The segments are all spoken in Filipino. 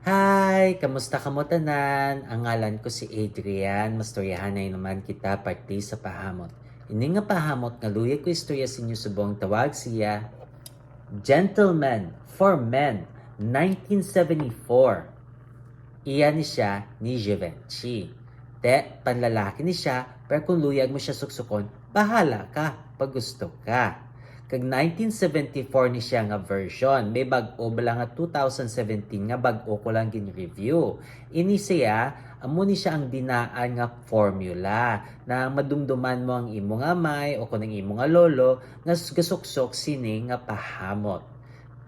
Hi! Kamusta ka mo tanan? Ang ngalan ko si Adrian. Mastoryahanay naman kita parte sa pahamot. Ini nga pahamot nga luya ko istorya sa inyo subong tawag siya Gentleman for Men 1974. Iyan ni siya ni Givenchy. Te, panlalaki ni siya, pero kung luyag mo siya suksukon, bahala ka pag gusto ka. Kag 1974 ni siya nga version. May bag-o bala nga 2017 nga bag-o ko lang gin-review. Ini siya, amo ni siya ang dinaan nga formula na madumduman mo ang imo nga may o kunang imo nga lolo nga gasuksok sini nga pahamot.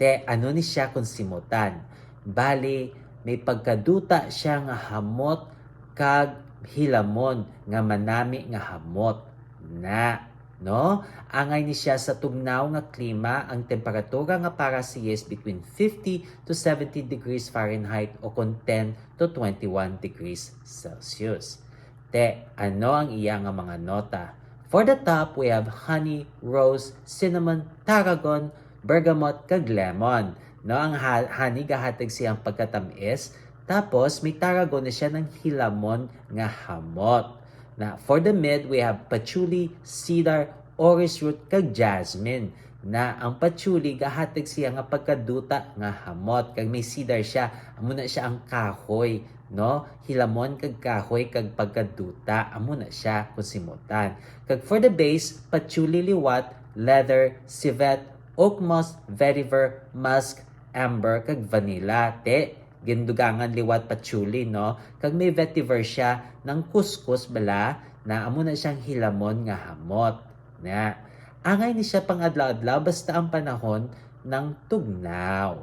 Te, ano ni siya kung simutan? Bali, may pagkaduta siya nga hamot kag hilamon nga manami nga hamot na no angay ni siya sa tugnaw nga klima ang temperatura nga para siya is between 50 to 70 degrees Fahrenheit o kung 10 to 21 degrees Celsius. Te, ano ang iya nga mga nota? For the top, we have honey, rose, cinnamon, tarragon, bergamot, kag lemon. No, ang honey gahatag siyang pagkatamis. Tapos may tarragon na siya ng hilamon nga hamot. Na for the mid, we have patchouli, cedar, orris root, kag jasmine. Na ang patchouli gahatag siya nga pagkaduta nga hamot. Kag may cedar siya, amo na siya ang kahoy, no? Hilamon kag kahoy kag pagkaduta, amo na siya kung simutan. Kag for the base, patchouli liwat, leather, civet, oak moss, vetiver, musk, amber, kag vanilla. Te, gindugangan liwat patchouli, no? Kag may vetiver siya ng kuskus bala na amo na siyang hilamon nga hamot. Na, angay ni siya pang adlaw-adlaw basta ang panahon ng tugnaw.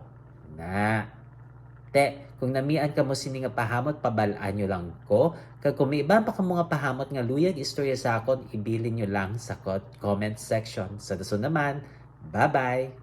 Na, te, kung namian ka mo sini nga pahamot, pabalaan nyo lang ko. Kag kung may iba pa ka mga pahamot nga luyag, istorya sa akon, ibilin nyo lang sa comment section. Sa daso naman, bye-bye!